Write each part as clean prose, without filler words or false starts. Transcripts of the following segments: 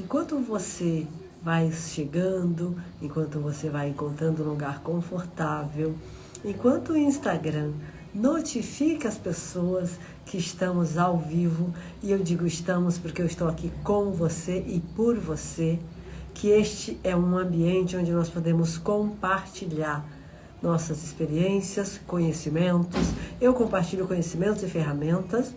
enquanto você vai chegando, enquanto você vai encontrando um lugar confortável, enquanto o Instagram notifica as pessoas que estamos ao vivo, e eu digo estamos porque eu estou aqui com você e por você, que este é um ambiente onde nós podemos compartilhar nossas experiências, conhecimentos. Eu compartilho conhecimentos e ferramentas,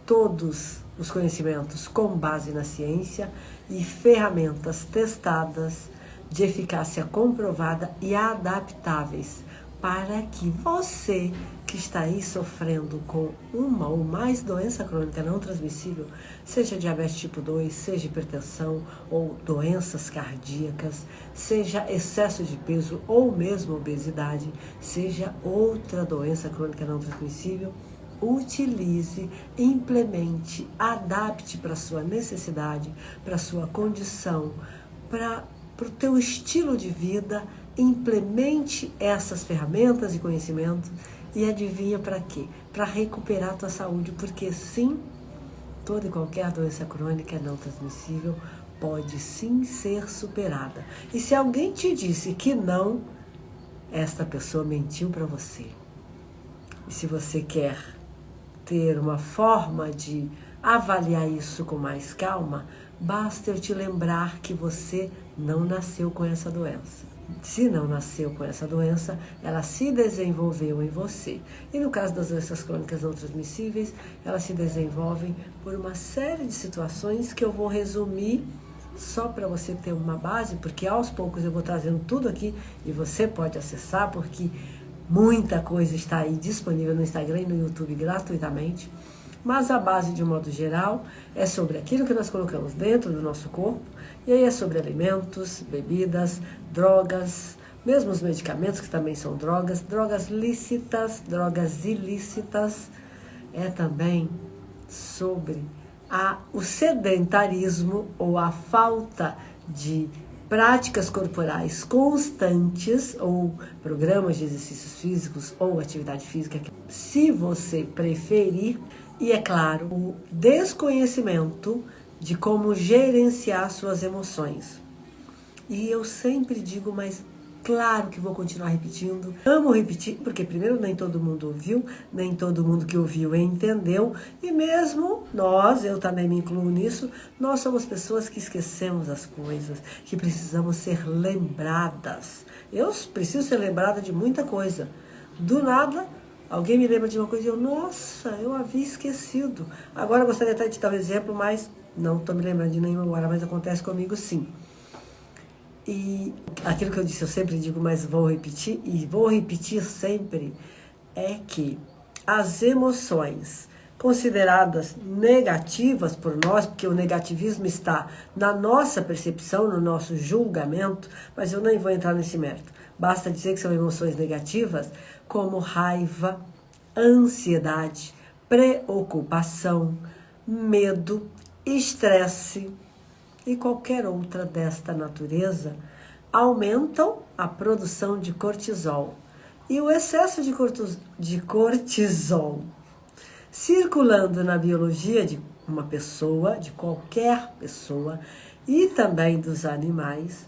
todos os conhecimentos com base na ciência e ferramentas testadas, de eficácia comprovada e adaptáveis, para que você que está aí sofrendo com uma ou mais doença crônica não transmissível, seja diabetes tipo 2, seja hipertensão ou doenças cardíacas, seja excesso de peso ou mesmo obesidade, seja outra doença crônica não transmissível, utilize, implemente, adapte para a sua necessidade, para a sua condição, para o teu estilo de vida, implemente essas ferramentas e conhecimentos e adivinha para quê? Para recuperar a tua saúde, porque sim, toda e qualquer doença crônica não transmissível pode sim ser superada. E se alguém te disse que não, esta pessoa mentiu para você. E se você quer ter uma forma de avaliar isso com mais calma, basta eu te lembrar que você não nasceu com essa doença. Se não nasceu com essa doença, ela se desenvolveu em você. E no caso das doenças crônicas não transmissíveis, elas se desenvolvem por uma série de situações que eu vou resumir só para você ter uma base, porque aos poucos eu vou trazendo tudo aqui e você pode acessar, porque muita coisa está aí disponível no Instagram e no YouTube gratuitamente. Mas a base, de um modo geral, é sobre aquilo que nós colocamos dentro do nosso corpo, e aí é sobre alimentos, bebidas, drogas, mesmo os medicamentos que também são drogas, drogas lícitas, drogas ilícitas, é também sobre o sedentarismo ou a falta de práticas corporais constantes ou programas de exercícios físicos ou atividade física, se você preferir, e é claro, o desconhecimento de como gerenciar suas emoções. E eu sempre digo, mas claro que vou continuar repetindo. Amo repetir, porque primeiro nem todo mundo ouviu, nem todo mundo que ouviu entendeu. E mesmo nós, eu também me incluo nisso, nós somos pessoas que esquecemos as coisas, que precisamos ser lembradas. Eu preciso ser lembrada de muita coisa. Do nada, alguém me lembra de uma coisa e eu, nossa, eu havia esquecido. Agora eu gostaria até de dar um exemplo, mas não estou me lembrando de nenhuma agora, mas acontece comigo sim. E aquilo que eu disse, eu sempre digo, mas vou repetir, e vou repetir sempre, é que as emoções consideradas negativas por nós, porque o negativismo está na nossa percepção, no nosso julgamento, mas eu nem vou entrar nesse mérito. Basta dizer que são emoções negativas, como raiva, ansiedade, preocupação, medo, estresse e qualquer outra desta natureza, aumentam a produção de cortisol. E o excesso de cortisol circulando na biologia de uma pessoa, de qualquer pessoa, e também dos animais,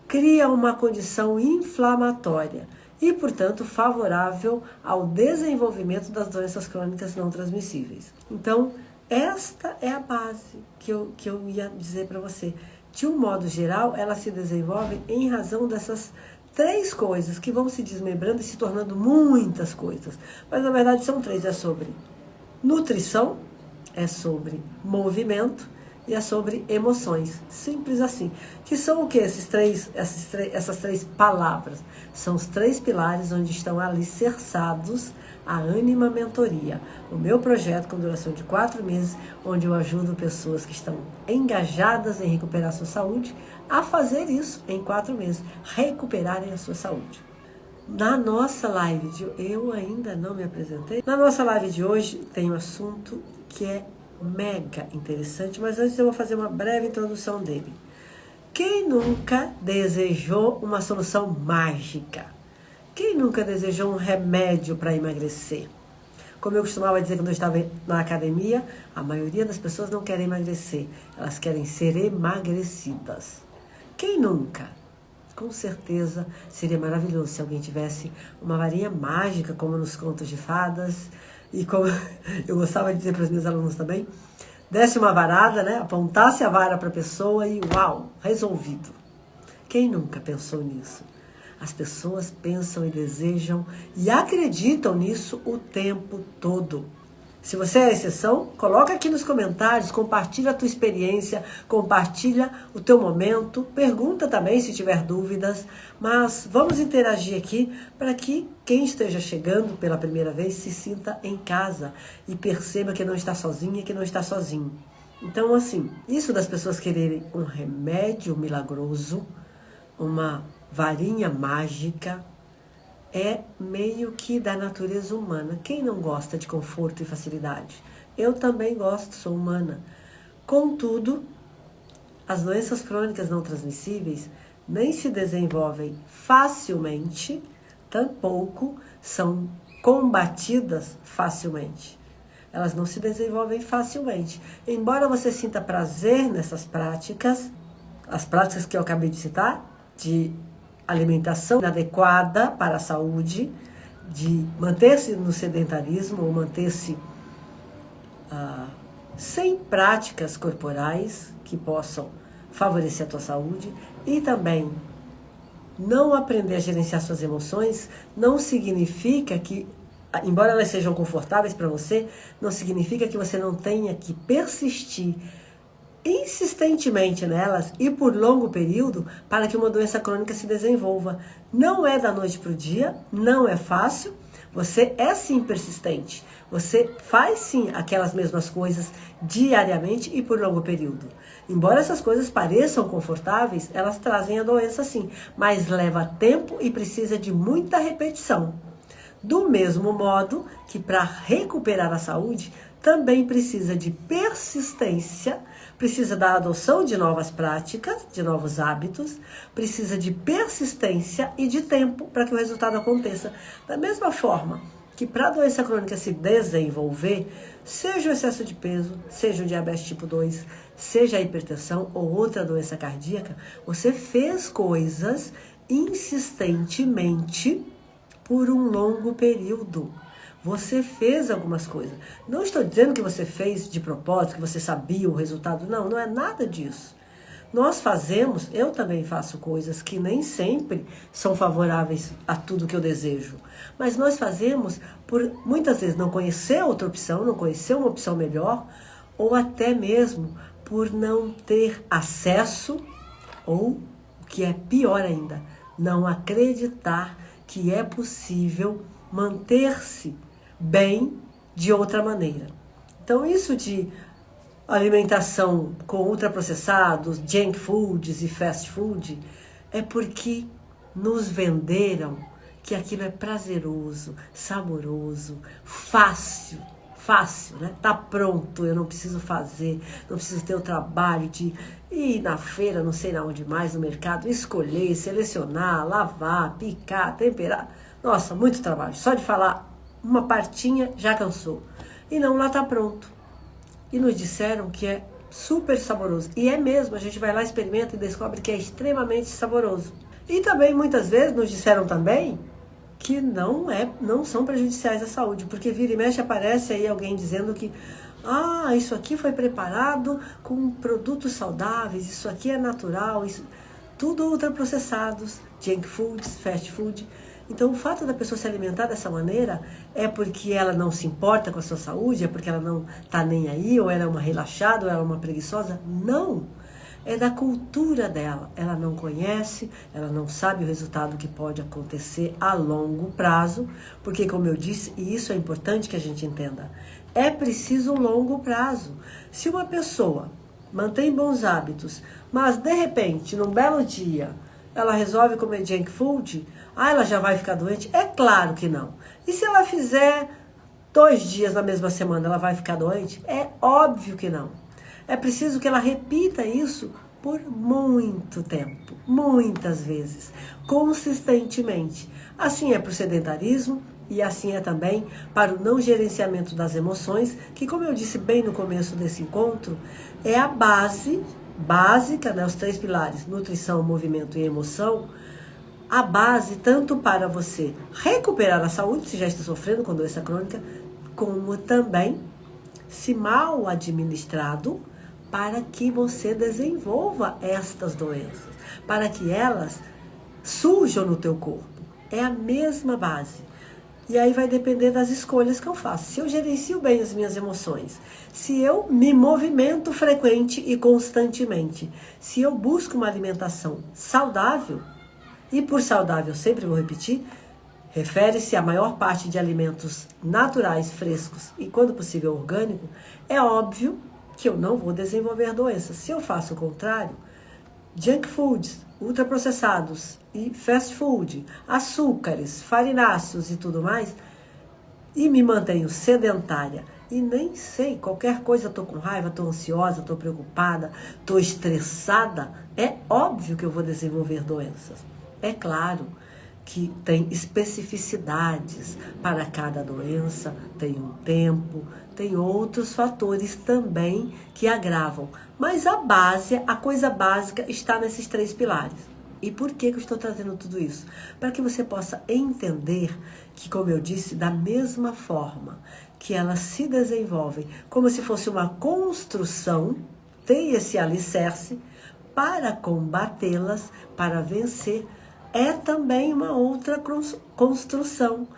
cria uma condição inflamatória e, portanto, favorável ao desenvolvimento das doenças crônicas não transmissíveis. Então, esta é a base que eu ia dizer para você. De um modo geral, ela se desenvolve em razão dessas três coisas que vão se desmembrando e se tornando muitas coisas. Mas, na verdade, são três. É sobre nutrição, é sobre movimento e é sobre emoções. Simples assim. Que são o que essas três palavras? São os três pilares onde estão alicerçados a Ânima Mentoria, o meu projeto com duração de 4 meses, onde eu ajudo pessoas que estão engajadas em recuperar a sua saúde a fazer isso em 4 meses, recuperarem a sua saúde. Na nossa live eu ainda não me apresentei. Na nossa live de hoje tem um assunto que é mega interessante, mas antes eu vou fazer uma breve introdução dele. Quem nunca desejou uma solução mágica? Quem nunca desejou um remédio para emagrecer? Como eu costumava dizer quando eu estava na academia, a maioria das pessoas não querem emagrecer, elas querem ser emagrecidas. Quem nunca? Com certeza seria maravilhoso se alguém tivesse uma varinha mágica, como nos contos de fadas, e como eu gostava de dizer para os meus alunos também, desse uma varada, né? Apontasse a vara para a pessoa e uau, resolvido. Quem nunca pensou nisso? As pessoas pensam e desejam e acreditam nisso o tempo todo. Se você é a exceção, coloca aqui nos comentários, compartilha a tua experiência, compartilha o teu momento, pergunta também se tiver dúvidas, mas vamos interagir aqui para que quem esteja chegando pela primeira vez se sinta em casa e perceba que não está sozinha, que não está sozinho. Então, assim, isso das pessoas quererem um remédio milagroso, uma varinha mágica, é meio que da natureza humana. Quem não gosta de conforto e facilidade? Eu também gosto, sou humana. Contudo, as doenças crônicas não transmissíveis nem se desenvolvem facilmente, tampouco são combatidas facilmente. Elas não se desenvolvem facilmente. Embora você sinta prazer nessas práticas, as práticas que eu acabei de citar, de alimentação inadequada para a saúde, de manter-se no sedentarismo ou manter-se sem práticas corporais que possam favorecer a tua saúde, e também não aprender a gerenciar suas emoções não significa que, embora elas sejam confortáveis para você, não significa que você não tenha que persistir insistentemente nelas e por longo período para que uma doença crônica se desenvolva. Não é da noite para o dia, não é fácil, você é sim persistente, você faz sim aquelas mesmas coisas diariamente e por longo período. Embora essas coisas pareçam confortáveis, elas trazem a doença sim, mas leva tempo e precisa de muita repetição. Do mesmo modo que para recuperar a saúde, também precisa de persistência, precisa da adoção de novas práticas, de novos hábitos, precisa de persistência e de tempo para que o resultado aconteça. Da mesma forma que para a doença crônica se desenvolver, seja o excesso de peso, seja o diabetes tipo 2, seja a hipertensão ou outra doença cardíaca, você fez coisas insistentemente por um longo período. Você fez algumas coisas. Não estou dizendo que você fez de propósito, que você sabia o resultado. Não, não é nada disso. Nós fazemos, eu também faço coisas que nem sempre são favoráveis a tudo que eu desejo. Mas nós fazemos por, muitas vezes, não conhecer outra opção, não conhecer uma opção melhor, ou até mesmo por não ter acesso, ou, o que é pior ainda, não acreditar que é possível manter-se bem de outra maneira. Então, isso de alimentação com ultraprocessados, junk foods e fast food, é porque nos venderam que aquilo é prazeroso, saboroso, fácil, né? Tá pronto, eu não preciso fazer, não preciso ter o trabalho de ir na feira, não sei na onde mais, no mercado, escolher, selecionar, lavar, picar, temperar. Nossa, muito trabalho. Só de falar uma partinha já cansou. E não, lá tá pronto. E nos disseram que é super saboroso. E é mesmo, a gente vai lá, experimenta e descobre que é extremamente saboroso. E também, muitas vezes, nos disseram também que não são prejudiciais à saúde, porque vira e mexe aparece aí alguém dizendo que isso aqui foi preparado com produtos saudáveis, isso aqui é natural, isso, tudo ultraprocessados, junk foods, fast food. Então, o fato da pessoa se alimentar dessa maneira é porque ela não se importa com a sua saúde, é porque ela não está nem aí, ou ela é uma relaxada, ou ela é uma preguiçosa? Não! É da cultura dela. Ela não conhece, ela não sabe o resultado que pode acontecer a longo prazo, porque, como eu disse, e isso é importante que a gente entenda, é preciso um longo prazo. Se uma pessoa mantém bons hábitos, mas, de repente, num belo dia, ela resolve comer junk food, ela já vai ficar doente? É claro que não. E se ela fizer 2 dias na mesma semana, ela vai ficar doente? É óbvio que não. É preciso que ela repita isso por muito tempo, muitas vezes, consistentemente. Assim é para o sedentarismo, E assim é também para o não gerenciamento das emoções, que, como eu disse bem no começo desse encontro, é a base básica, né, os 3 pilares, nutrição, movimento e emoção, a base tanto para você recuperar a saúde, se já está sofrendo com doença crônica, como também, se mal administrado, para que você desenvolva estas doenças, para que elas surjam no teu corpo. É a mesma base. E aí vai depender das escolhas que eu faço. Se eu gerencio bem as minhas emoções, se eu me movimento frequente e constantemente, se eu busco uma alimentação saudável, e por saudável sempre vou repetir, refere-se à maior parte de alimentos naturais, frescos e, quando possível, orgânico, é óbvio que eu não vou desenvolver doenças. Se eu faço o contrário, junk foods, ultraprocessados e fast food, açúcares, farináceos e tudo mais, e me mantenho sedentária e nem sei, qualquer coisa, estou com raiva, estou ansiosa, estou preocupada, estou estressada, é óbvio que eu vou desenvolver doenças. É claro que tem especificidades para cada doença, tem um tempo, tem outros fatores também que agravam. Mas a base, a coisa básica está nesses 3 pilares. E por que eu estou trazendo tudo isso? Para que você possa entender que, como eu disse, da mesma forma que elas se desenvolvem, como se fosse uma construção, tem esse alicerce para combatê-las, para vencer, é também uma outra construção,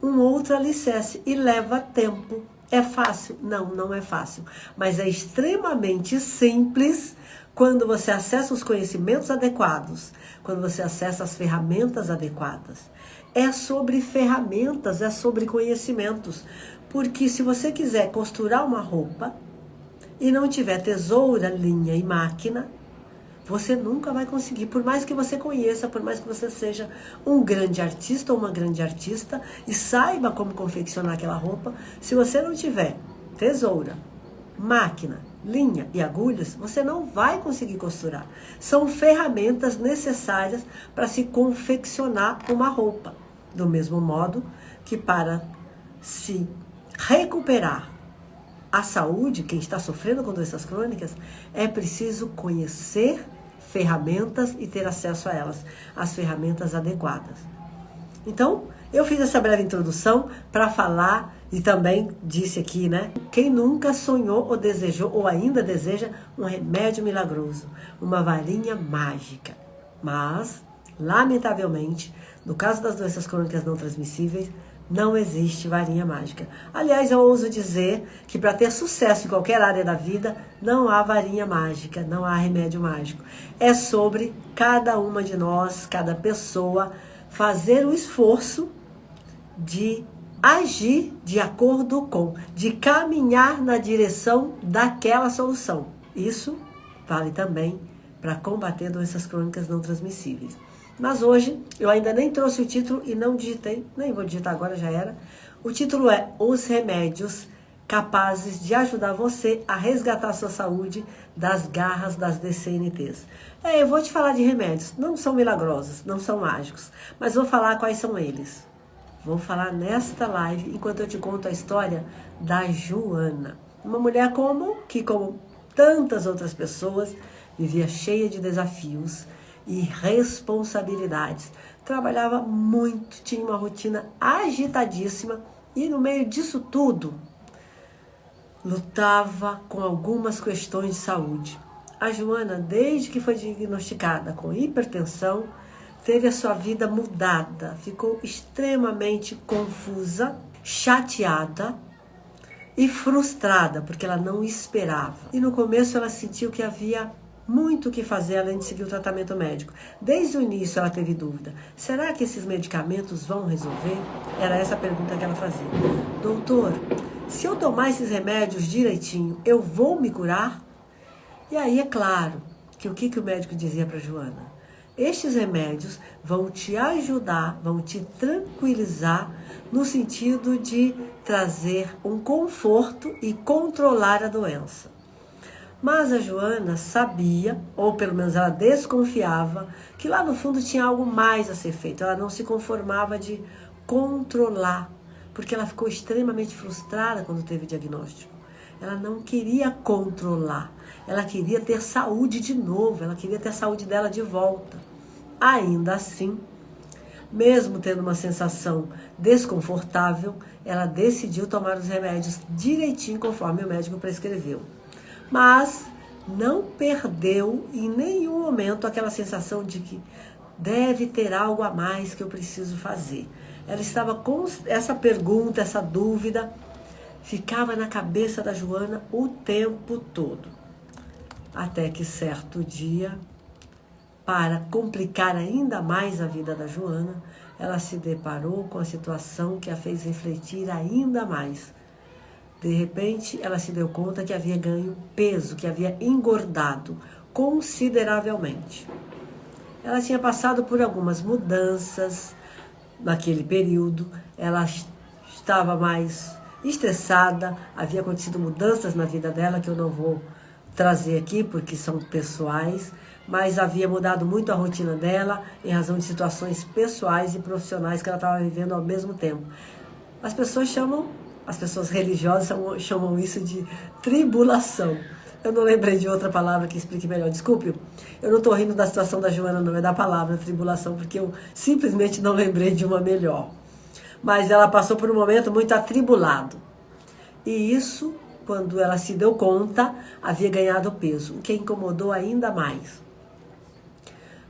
um outro alicerce e leva tempo. É fácil? Não, não é fácil. Mas é extremamente simples quando você acessa os conhecimentos adequados, quando você acessa as ferramentas adequadas. É sobre ferramentas, é sobre conhecimentos. Porque se você quiser costurar uma roupa e não tiver tesoura, linha e máquina, você nunca vai conseguir, por mais que você conheça, por mais que você seja um grande artista ou uma grande artista e saiba como confeccionar aquela roupa, se você não tiver tesoura, máquina, linha e agulhas, você não vai conseguir costurar. São ferramentas necessárias para se confeccionar uma roupa. Do mesmo modo que para se recuperar a saúde, quem está sofrendo com doenças crônicas, é preciso conhecer ferramentas e ter acesso a elas, as ferramentas adequadas. Então, eu fiz essa breve introdução para falar, e também disse aqui, né? Quem nunca sonhou ou desejou, ou ainda deseja, um remédio milagroso, uma varinha mágica. Mas, lamentavelmente, no caso das doenças crônicas não transmissíveis, não existe varinha mágica. Aliás, eu ouso dizer que para ter sucesso em qualquer área da vida, não há varinha mágica, não há remédio mágico. É sobre cada uma de nós, cada pessoa, fazer o esforço de agir de acordo com, de caminhar na direção daquela solução. Isso vale também para combater doenças crônicas não transmissíveis. Mas hoje, eu ainda nem trouxe o título e não digitei, nem vou digitar agora, já era. O título é Os Remédios Capazes de Ajudar Você a Resgatar Sua Saúde das Garras das DCNTs. Eu vou te falar de remédios, não são milagrosos, não são mágicos, mas vou falar quais são eles. Vou falar nesta live, enquanto eu te conto a história da Joana. Uma mulher que, como tantas outras pessoas, vivia cheia de desafios e responsabilidades. Trabalhava muito, tinha uma rotina agitadíssima e no meio disso tudo, lutava com algumas questões de saúde. A Joana, desde que foi diagnosticada com hipertensão, teve a sua vida mudada, ficou extremamente confusa, chateada e frustrada, porque ela não esperava. E no começo ela sentiu que havia muito o que fazer além de seguir o tratamento médico. Desde o início ela teve dúvida. Será que esses medicamentos vão resolver? Era essa a pergunta que ela fazia. Doutor, se eu tomar esses remédios direitinho, eu vou me curar? E aí é claro que o que o médico dizia para Joana? Estes remédios vão te ajudar, vão te tranquilizar no sentido de trazer um conforto e controlar a doença. Mas a Joana sabia, ou pelo menos ela desconfiava, que lá no fundo tinha algo mais a ser feito. Ela não se conformava de controlar porque ela ficou extremamente frustrada quando teve o diagnóstico. Ela não queria controlar, ela queria ter saúde de novo, ela queria ter a saúde dela de volta. Ainda assim, mesmo tendo uma sensação desconfortável, ela decidiu tomar os remédios direitinho conforme o médico prescreveu. Mas não perdeu em nenhum momento aquela sensação de que deve ter algo a mais que eu preciso fazer. Ela estava com essa pergunta, essa dúvida, ficava na cabeça da Joana o tempo todo. Até que certo dia, para complicar ainda mais a vida da Joana, ela se deparou com a situação que a fez refletir ainda mais. De repente, ela se deu conta que havia ganho peso, que havia engordado consideravelmente. Ela tinha passado por algumas mudanças naquele período, ela estava mais estressada, havia acontecido mudanças na vida dela que eu não vou trazer aqui porque são pessoais, mas havia mudado muito a rotina dela em razão de situações pessoais e profissionais que ela estava vivendo ao mesmo tempo. As pessoas religiosas chamam isso de tribulação. Eu não lembrei de outra palavra que explique melhor. Desculpe, eu não estou rindo da situação da Joana, não, é da palavra tribulação, porque eu simplesmente não lembrei de uma melhor. Mas ela passou por um momento muito atribulado. E isso, quando ela se deu conta, havia ganhado peso, o que a incomodou ainda mais.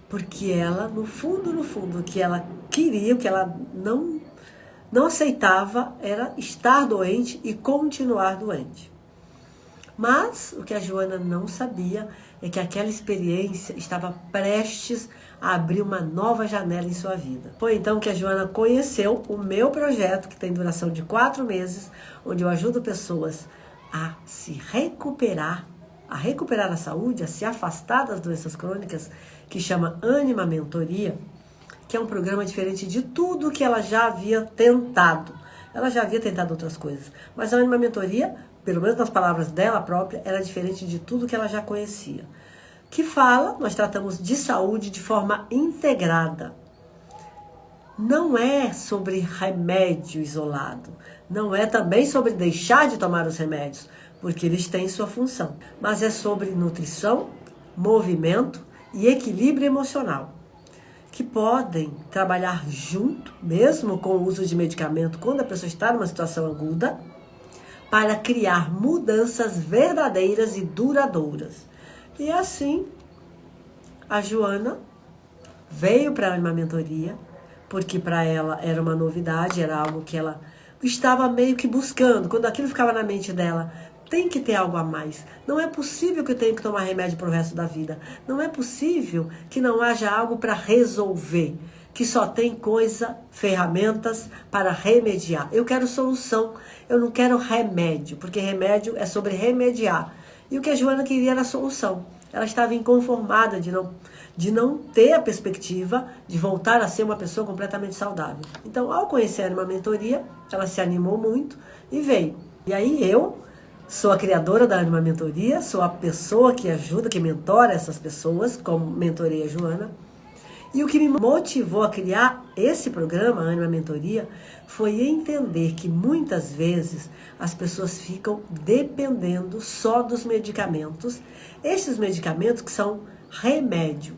Porque ela, no fundo, o que ela queria, o que ela não aceitava era estar doente e continuar doente. Mas o que a Joana não sabia é que aquela experiência estava prestes a abrir uma nova janela em sua vida. Foi então que a Joana conheceu o meu projeto, que tem duração de 4 meses, onde eu ajudo pessoas a se recuperar, a saúde, a se afastar das doenças crônicas, que chama Ânima Mentoria, que é um programa diferente de tudo que ela já havia tentado. Ela já havia tentado outras coisas, mas a Ânima Mentoria, pelo menos nas palavras dela própria, era diferente de tudo que ela já conhecia. Que fala, nós tratamos de saúde de forma integrada. Não é sobre remédio isolado, não é também sobre deixar de tomar os remédios, porque eles têm sua função, mas é sobre nutrição, movimento e equilíbrio emocional, que podem trabalhar junto, mesmo com o uso de medicamento, quando a pessoa está numa situação aguda, para criar mudanças verdadeiras e duradouras. E assim, a Joana veio para a mentoria, porque para ela era uma novidade, era algo que ela estava meio que buscando. Quando aquilo ficava na mente dela, tem que ter algo a mais. Não é possível que eu tenha que tomar remédio para o resto da vida. Não é possível que não haja algo para resolver, que só tem ferramentas para remediar. Eu quero solução, eu não quero remédio, porque remédio é sobre remediar. E o que a Joana queria era solução. Ela estava inconformada de não ter a perspectiva de voltar a ser uma pessoa completamente saudável. Então, ao conhecer uma mentoria, ela se animou muito e veio. E aí eu sou a criadora da Ânima Mentoria, sou a pessoa que ajuda, que mentora essas pessoas, como mentorei a Joana. E o que me motivou a criar esse programa, a Ânima Mentoria, foi entender que muitas vezes as pessoas ficam dependendo só dos medicamentos. Esses medicamentos que são remédio,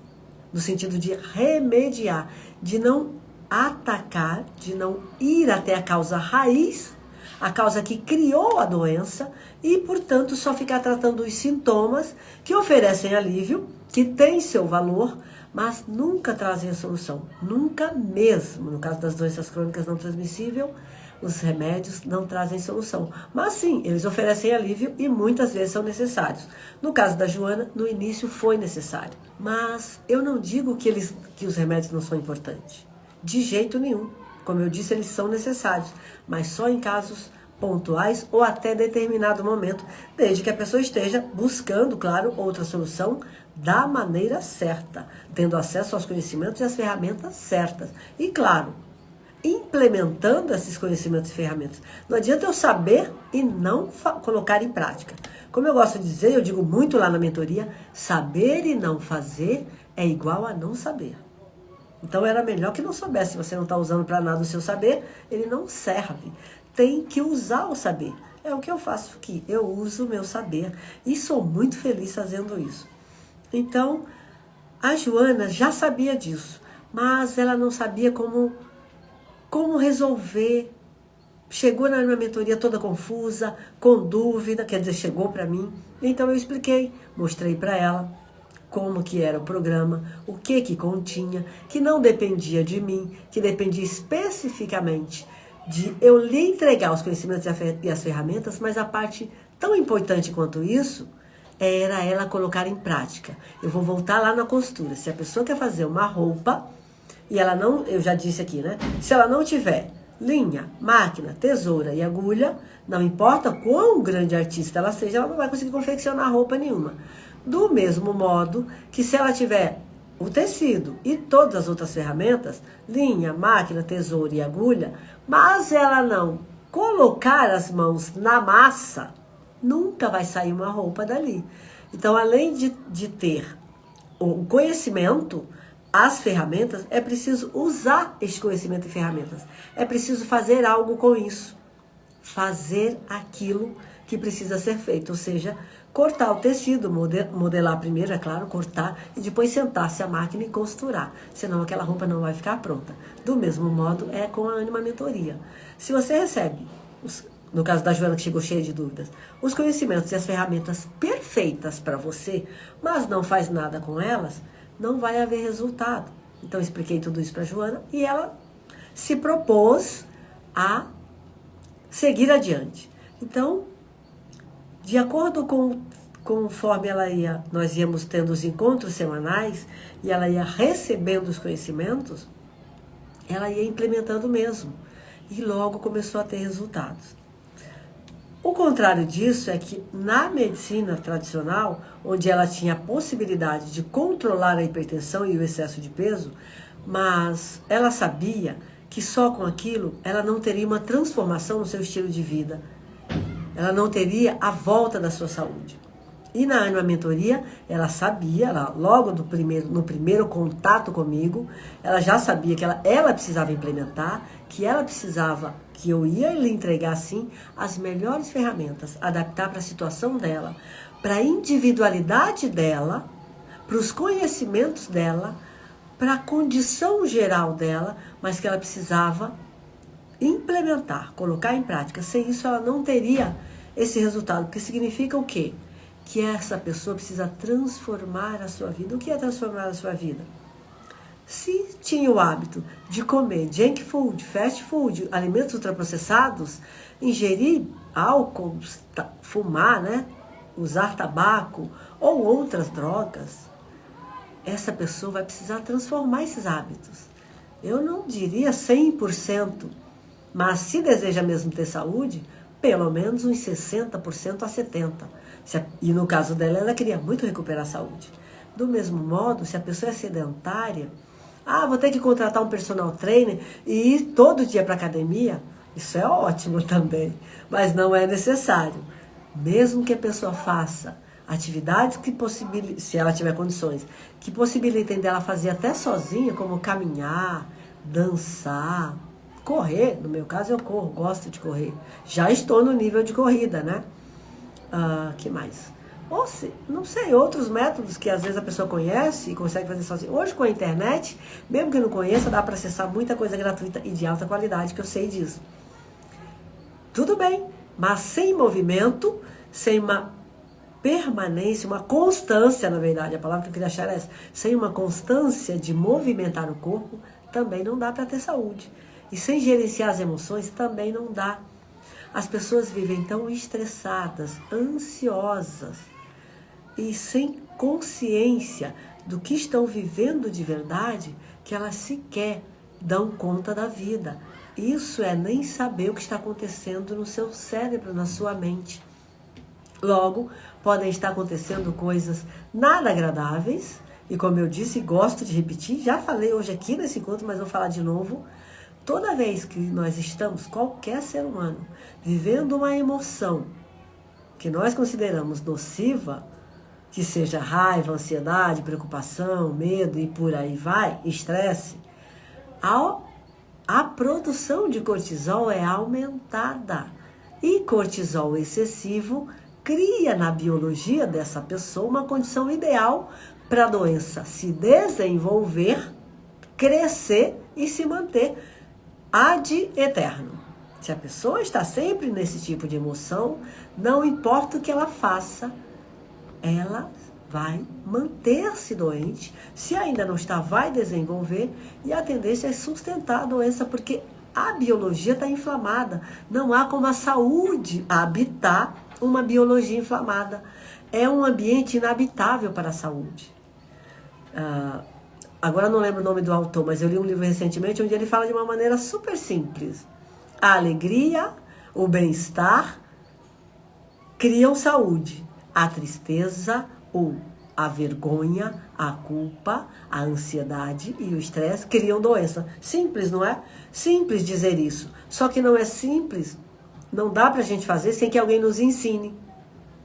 no sentido de remediar, de não atacar, de não ir até a causa raiz, a causa que criou a doença, e, portanto, só ficar tratando os sintomas que oferecem alívio, que têm seu valor, mas nunca trazem a solução. Nunca mesmo. No caso das doenças crônicas não transmissíveis, os remédios não trazem solução. Mas sim, eles oferecem alívio e muitas vezes são necessários. No caso da Joana, no início foi necessário. Mas eu não digo que os remédios não são importantes. De jeito nenhum. Como eu disse, eles são necessários. Mas só em casos pontuais ou até determinado momento, desde que a pessoa esteja buscando, claro, outra solução da maneira certa, tendo acesso aos conhecimentos e às ferramentas certas. E, claro, implementando esses conhecimentos e ferramentas. Não adianta eu saber e não colocar em prática. Como eu gosto de dizer, eu digo muito lá na mentoria, saber e não fazer é igual a não saber. Então era melhor que não soubesse. Se você não está usando para nada o seu saber, ele não serve. tem que usar o saber. É o que eu faço aqui. Eu uso o meu saber e sou muito feliz fazendo isso. Então, a Joana já sabia disso, mas ela não sabia como resolver. Chegou na minha mentoria toda confusa, com dúvida, quer dizer, chegou para mim. Então eu expliquei, mostrei para ela como que era o programa, o que continha, que não dependia de mim, que dependia especificamente de eu lhe entregar os conhecimentos e as ferramentas, mas a parte tão importante quanto isso era ela colocar em prática. Eu vou voltar lá na costura. Se a pessoa quer fazer uma roupa e ela não, eu já disse aqui, né? Se ela não tiver linha, máquina, tesoura e agulha, não importa quão grande artista ela seja, ela não vai conseguir confeccionar roupa nenhuma. Do mesmo modo que se ela tiver o tecido e todas as outras ferramentas, linha, máquina, tesoura e agulha, mas ela não colocar as mãos na massa, nunca vai sair uma roupa dali. Então, além de ter o conhecimento, as ferramentas, é preciso usar esse conhecimento e ferramentas. É preciso fazer algo com isso. Fazer aquilo que precisa ser feito, ou seja, cortar o tecido, modelar primeiro, é claro, cortar, e depois sentar-se a máquina e costurar. Senão aquela roupa não vai ficar pronta. Do mesmo modo é com a Ânima Mentoria. Se você recebe, no caso da Joana que chegou cheia de dúvidas, os conhecimentos e as ferramentas perfeitas para você, mas não faz nada com elas, não vai haver resultado. Então eu expliquei tudo isso para a Joana e ela se propôs a seguir adiante. Então, de acordo conforme nós íamos tendo os encontros semanais e ela ia recebendo os conhecimentos, ela ia implementando mesmo. E logo começou a ter resultados. O contrário disso é que na medicina tradicional, onde ela tinha a possibilidade de controlar a hipertensão e o excesso de peso, mas ela sabia que só com aquilo ela não teria uma transformação no seu estilo de vida. Ela não teria a volta da sua saúde. E na Ânima Mentoria, ela sabia, logo no primeiro contato comigo, ela já sabia que ela precisava implementar, que ela precisava, que eu ia lhe entregar, sim, as melhores ferramentas, adaptar para a situação dela, para a individualidade dela, para os conhecimentos dela, para a condição geral dela, mas que ela precisava implementar, colocar em prática. Sem isso, ela não teria esse resultado, que significa o quê? Que essa pessoa precisa transformar a sua vida. O que é transformar a sua vida? Se tinha o hábito de comer junk food, fast food, alimentos ultraprocessados, ingerir álcool, fumar, né? Usar tabaco ou outras drogas, essa pessoa vai precisar transformar esses hábitos. Eu não diria 100%, mas se deseja mesmo ter saúde, pelo menos uns 60% a 70%. E no caso dela, ela queria muito recuperar a saúde. Do mesmo modo, se a pessoa é sedentária, vou ter que contratar um personal trainer e ir todo dia para a academia, isso é ótimo também, mas não é necessário. Mesmo que a pessoa faça atividades que possibilitem, se ela tiver condições, que possibilitem dela fazer até sozinha, como caminhar, dançar, correr. No meu caso eu corro, gosto de correr. Já estou no nível de corrida, né? Que mais? Ou não sei, outros métodos que às vezes a pessoa conhece e consegue fazer sozinha. Hoje com a internet, mesmo que não conheça, dá para acessar muita coisa gratuita e de alta qualidade, que eu sei disso. Tudo bem, mas sem movimento, sem uma permanência, uma constância, na verdade, a palavra que eu queria achar é essa, sem uma constância de movimentar o corpo, também não dá para ter saúde. E sem gerenciar as emoções, também não dá. As pessoas vivem tão estressadas, ansiosas e sem consciência do que estão vivendo de verdade, que elas sequer dão conta da vida. Isso é nem saber o que está acontecendo no seu cérebro, na sua mente. Logo, podem estar acontecendo coisas nada agradáveis, e como eu disse, gosto de repetir, já falei hoje aqui nesse encontro, mas vou falar de novo. Toda vez que nós estamos, qualquer ser humano, vivendo uma emoção que nós consideramos nociva, que seja raiva, ansiedade, preocupação, medo e por aí vai, estresse, ao a produção de cortisol é aumentada. E cortisol excessivo cria na biologia dessa pessoa uma condição ideal para a doença se desenvolver, crescer e se manter ad eterno. Se a pessoa está sempre nesse tipo de emoção, não importa o que ela faça, ela vai manter-se doente. Se ainda não está, vai desenvolver, e a tendência é sustentar a doença, porque a biologia está inflamada. Não há como a saúde habitar uma biologia inflamada. É um ambiente inabitável para a saúde. Agora não lembro o nome do autor, mas eu li um livro recentemente onde ele fala de uma maneira super simples. A alegria, o bem-estar criam saúde. A tristeza, ou a vergonha, a culpa, a ansiedade e o estresse criam doença. Simples, não é? Simples dizer isso. Só que não é simples, não dá pra gente fazer sem que alguém nos ensine.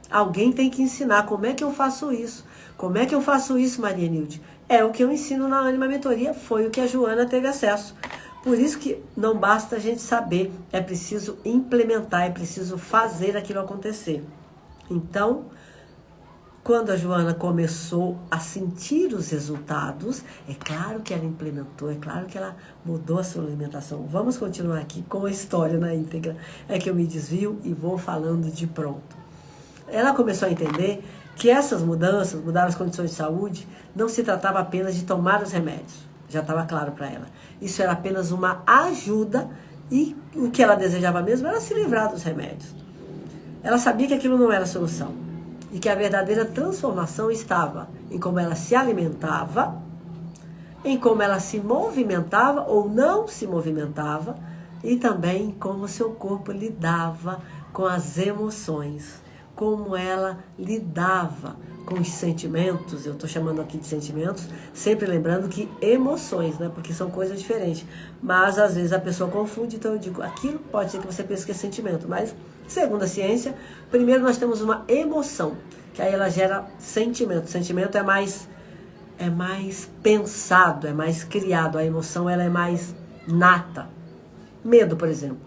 Alguém tem que ensinar. Como é que eu faço isso? Como é que eu faço isso, Maria Nilde? É o que eu ensino na Ânima Mentoria, foi o que a Joana teve acesso. Por isso que não basta a gente saber, é preciso implementar, é preciso fazer aquilo acontecer. Então, quando a Joana começou a sentir os resultados, é claro que ela implementou, é claro que ela mudou a sua alimentação. Vamos continuar aqui com a história na íntegra. É que eu me desvio e vou falando de pronto. Ela começou a entender que essas mudanças, mudar as condições de saúde, não se tratava apenas de tomar os remédios. Já estava claro para ela. Isso era apenas uma ajuda e o que ela desejava mesmo era se livrar dos remédios. Ela sabia que aquilo não era a solução e que a verdadeira transformação estava em como ela se alimentava, em como ela se movimentava ou não se movimentava e também em como seu corpo lidava com as emoções, como ela lidava com os sentimentos. Eu estou chamando aqui de sentimentos, sempre lembrando que emoções, né? Porque são coisas diferentes. Mas às vezes a pessoa confunde, então eu digo, aquilo pode ser que você pense que é sentimento, mas segundo a ciência, primeiro nós temos uma emoção, que aí ela gera sentimento. Sentimento é mais pensado, é mais criado. A emoção ela é mais nata. Medo, por exemplo.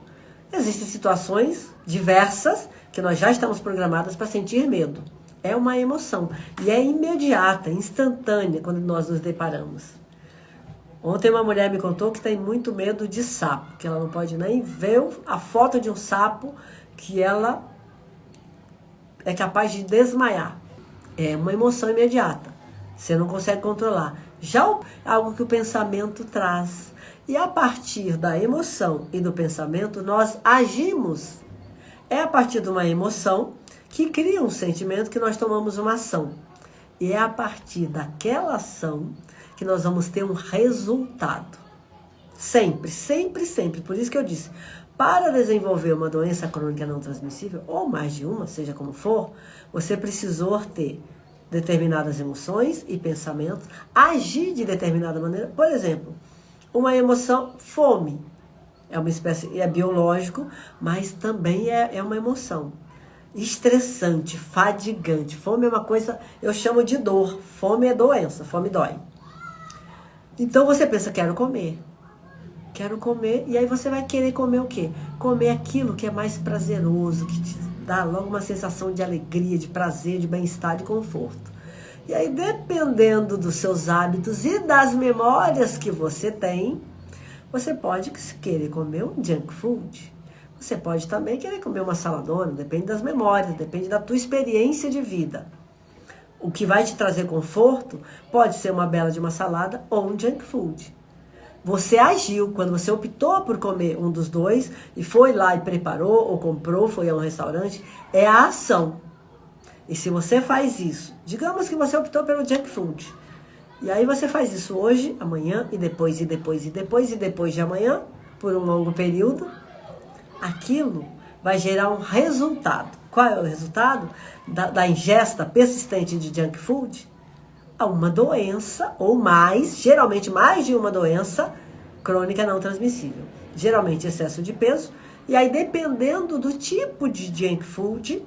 Existem situações diversas que nós já estamos programadas para sentir medo. É uma emoção. E é imediata, instantânea, quando nós nos deparamos. Ontem uma mulher me contou que tem muito medo de sapo, que ela não pode nem ver a foto de um sapo, que ela é capaz de desmaiar. É uma emoção imediata. Você não consegue controlar. Já algo que o pensamento traz. E a partir da emoção e do pensamento, nós agimos. É a partir de uma emoção que cria um sentimento que nós tomamos uma ação. E é a partir daquela ação que nós vamos ter um resultado. Sempre, sempre, sempre. Por isso que eu disse, para desenvolver uma doença crônica não transmissível, ou mais de uma, seja como for, você precisou ter determinadas emoções e pensamentos, agir de determinada maneira. Por exemplo, uma emoção, fome. É uma espécie, é biológico, mas também é uma emoção. Estressante, fadigante. Fome é uma coisa, eu chamo de dor. Fome é doença, fome dói. Então você pensa, quero comer, e aí você vai querer comer o quê? Comer aquilo que é mais prazeroso, que te dá logo uma sensação de alegria, de prazer, de bem-estar, de conforto. E aí, dependendo dos seus hábitos e das memórias que você tem, você pode querer comer um junk food. Você pode também querer comer uma saladona, depende das memórias, depende da tua experiência de vida. O que vai te trazer conforto pode ser uma bela de uma salada ou um junk food. Você agiu, quando você optou por comer um dos dois e foi lá e preparou ou comprou, foi a um restaurante, é a ação. E se você faz isso, digamos que você optou pelo junk food, e aí você faz isso hoje, amanhã, e depois de amanhã, por um longo período, aquilo vai gerar um resultado. Qual é o resultado da ingesta persistente de junk food? A uma doença, ou mais, geralmente mais de uma doença crônica não transmissível. Geralmente excesso de peso, e aí dependendo do tipo de junk food,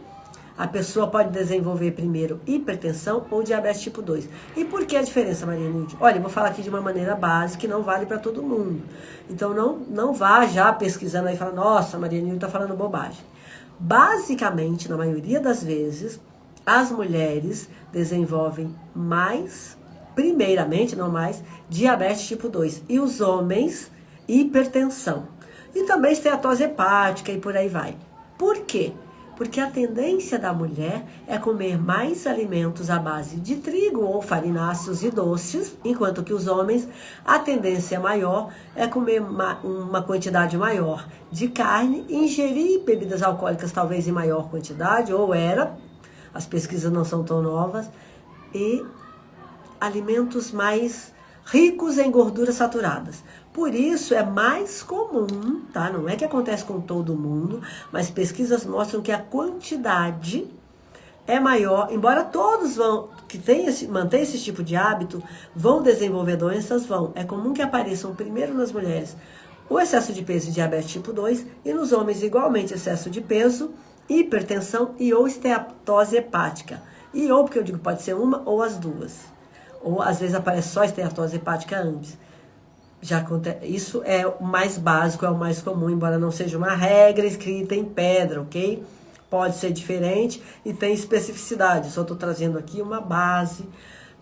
a pessoa pode desenvolver primeiro hipertensão ou diabetes tipo 2. E por que a diferença, Maria Nilde? Olha, eu vou falar aqui de uma maneira básica que não vale para todo mundo. Então não vá já pesquisando aí e falar, nossa, Maria Nilde está falando bobagem. Basicamente, na maioria das vezes, as mulheres desenvolvem mais, primeiramente, não mais, diabetes tipo 2. E os homens, hipertensão. E também esteatose hepática e por aí vai. Por quê? Porque a tendência da mulher é comer mais alimentos à base de trigo ou farináceos e doces, enquanto que os homens, a tendência maior é comer uma quantidade maior de carne, ingerir bebidas alcoólicas talvez em maior quantidade, ou as pesquisas não são tão novas, e alimentos mais ricos em gorduras saturadas. Por isso é mais comum, tá? Não é que acontece com todo mundo, mas pesquisas mostram que a quantidade é maior, embora todos mantêm esse tipo de hábito, vão desenvolver doenças, é comum que apareçam primeiro nas mulheres o excesso de peso e diabetes tipo 2, e nos homens igualmente excesso de peso, hipertensão e ou esteatose hepática. E ou, porque eu digo, pode ser uma ou as duas. Ou às vezes aparece só esteatose hepática antes. Isso é o mais básico, é o mais comum, embora não seja uma regra escrita em pedra, ok? Pode ser diferente e tem especificidade. Só estou trazendo aqui uma base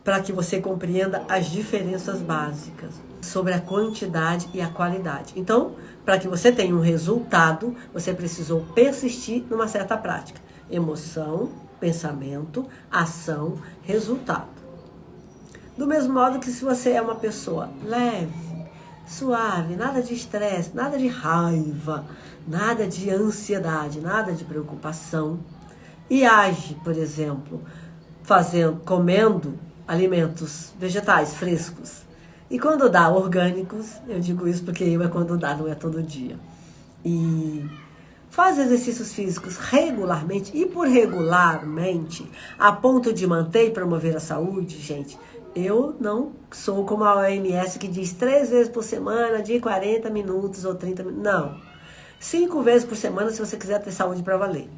para que você compreenda as diferenças básicas sobre a quantidade e a qualidade. Então, para que você tenha um resultado, você precisou persistir numa certa prática. Emoção, pensamento, ação, resultado. Do mesmo modo que se você é uma pessoa leve, suave, nada de estresse, nada de raiva, nada de ansiedade, nada de preocupação, e age, por exemplo, comendo alimentos vegetais frescos, e quando dá orgânicos, eu digo isso porque é quando dá, não é todo dia, e faz exercícios físicos regularmente, e por regularmente, a ponto de manter e promover a saúde, gente, eu não sou como a OMS que diz 3 vezes por semana, de 40 minutos ou 30 minutos. Não. 5 vezes por semana se você quiser ter saúde para valer.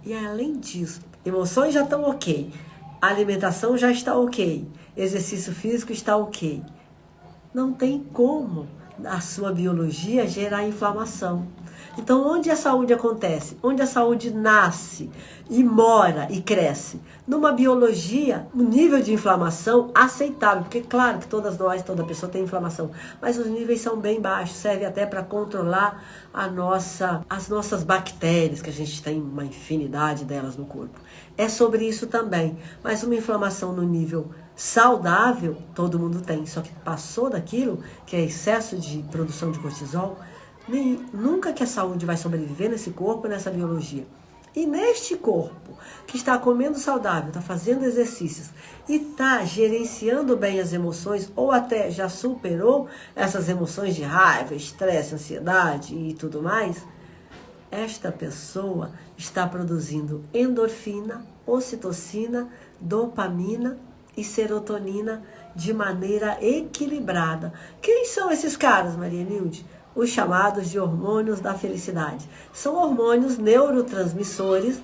E além disso, emoções já estão ok. A alimentação já está ok. Exercício físico está ok. Não tem como a sua biologia gerar inflamação. Então, onde a saúde acontece? Onde a saúde nasce e mora e cresce? Numa biologia, um nível de inflamação aceitável. Porque, claro, que toda pessoa tem inflamação. Mas os níveis são bem baixos. Serve até para controlar as nossas bactérias, que a gente tem uma infinidade delas no corpo. É sobre isso também. Mas uma inflamação no nível saudável, todo mundo tem. Só que passou daquilo, que é excesso de produção de cortisol, nunca que a saúde vai sobreviver nesse corpo, nessa biologia. E neste corpo, que está comendo saudável, está fazendo exercícios e está gerenciando bem as emoções, ou até já superou essas emoções de raiva, estresse, ansiedade e tudo mais, esta pessoa está produzindo endorfina, ocitocina, dopamina e serotonina de maneira equilibrada. Quem são esses caras, Maria Nilde? Os chamados de hormônios da felicidade. São hormônios neurotransmissores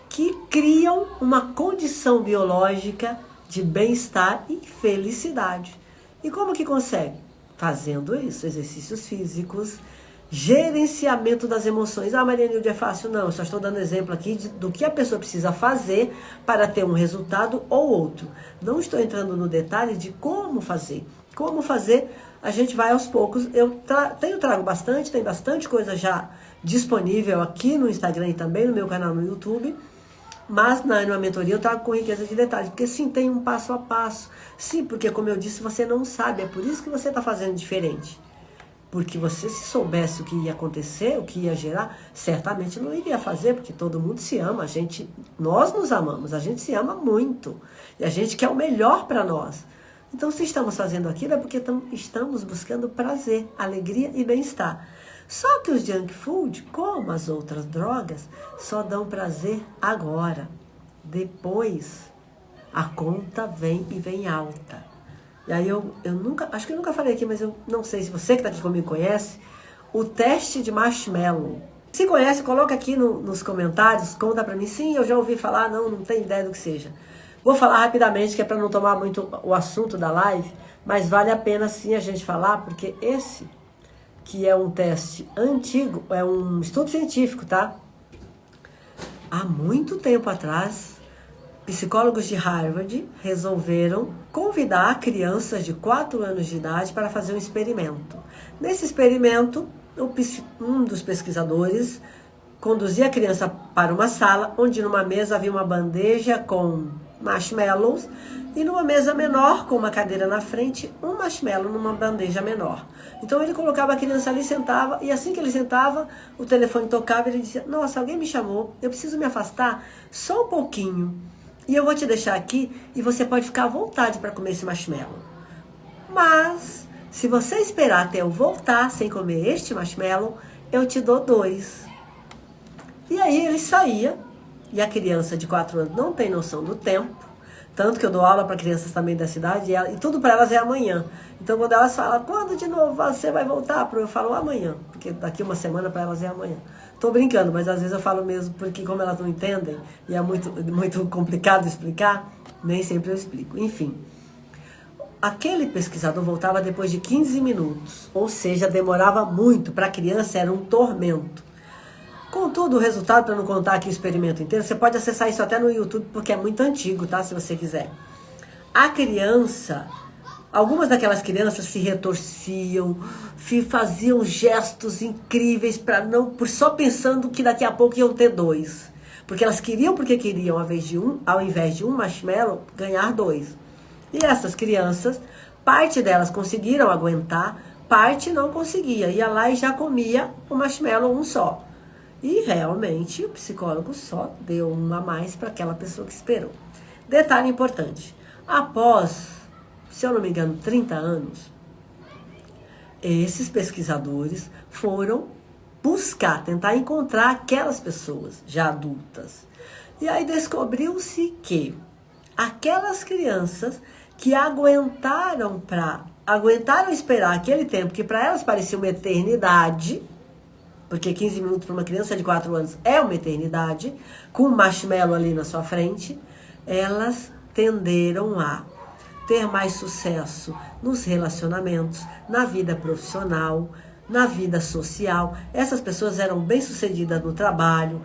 que criam uma condição biológica de bem-estar e felicidade. E como que consegue? Fazendo isso, exercícios físicos, gerenciamento das emoções. Ah, Maria Nilde, é fácil? Não, eu só estou dando exemplo aqui do que a pessoa precisa fazer para ter um resultado ou outro. Não estou entrando no detalhe de como fazer. Como fazer, a gente vai aos poucos. Eu trago bastante, tem bastante coisa já disponível aqui no Instagram e também no meu canal no YouTube. Mas na mentoria eu trago com riqueza de detalhes, porque sim, tem um passo a passo. Sim, porque como eu disse, você não sabe, é por isso que você está fazendo diferente. Porque você, se soubesse o que ia acontecer, o que ia gerar, certamente não iria fazer, porque todo mundo se ama, nós nos amamos, a gente se ama muito. E a gente quer o melhor para nós. Então, se estamos fazendo aquilo, é porque estamos buscando prazer, alegria e bem-estar. Só que os junk food, como as outras drogas, só dão prazer agora. Depois, a conta vem e vem alta. E aí acho que eu nunca falei aqui, mas eu não sei se você que está aqui comigo conhece, o teste de marshmallow. Se conhece, coloca aqui nos comentários, conta pra mim. Sim, eu já ouvi falar, não tenho ideia do que seja. Vou falar rapidamente, que é para não tomar muito o assunto da live, mas vale a pena sim a gente falar, porque esse, que é um teste antigo, é um estudo científico, tá? Há muito tempo atrás, psicólogos de Harvard resolveram convidar crianças de 4 anos de idade para fazer um experimento. Nesse experimento, um dos pesquisadores conduzia a criança para uma sala, onde numa mesa havia uma bandeja com marshmallows e numa mesa menor, com uma cadeira na frente, um marshmallow numa bandeja menor. Então ele colocava a criança ali, sentava, e assim que ele sentava, o telefone tocava e ele dizia: nossa, alguém me chamou, eu preciso me afastar só um pouquinho. E eu vou te deixar aqui e você pode ficar à vontade para comer esse marshmallow. Mas, se você esperar até eu voltar sem comer este marshmallow, eu te dou 2. E aí ele saía, e a criança de 4 anos não tem noção do tempo, tanto que eu dou aula para crianças também da cidade, e tudo para elas é amanhã. Então quando elas falam: quando de novo você vai voltar? Eu falo amanhã, porque daqui uma semana para elas é amanhã. Tô brincando, mas às vezes eu falo mesmo, porque como elas não entendem, e é muito complicado explicar, nem sempre eu explico. Enfim, aquele pesquisador voltava depois de 15 minutos, ou seja, demorava muito, para a criança era um tormento. Contudo, o resultado, para não contar aqui o experimento inteiro, você pode acessar isso até no YouTube, porque é muito antigo, tá? Se você quiser. A criança, algumas daquelas crianças se retorciam, faziam gestos incríveis só pensando que daqui a pouco iam ter 2. Porque elas queriam, ao invés de um marshmallow, ganhar 2. E essas crianças, parte delas conseguiram aguentar, parte não conseguia. Ia lá e já comia o marshmallow um só. E realmente o psicólogo só deu um a mais para aquela pessoa que esperou. Detalhe importante: após, se eu não me engano, 30 anos, esses pesquisadores foram tentar encontrar aquelas pessoas já adultas. E aí descobriu-se que aquelas crianças que aguentaram esperar aquele tempo, que para elas parecia uma eternidade, porque 15 minutos para uma criança de 4 anos é uma eternidade, com um marshmallow ali na sua frente, elas tenderam a ter mais sucesso nos relacionamentos, na vida profissional, na vida social. Essas pessoas eram bem-sucedidas no trabalho,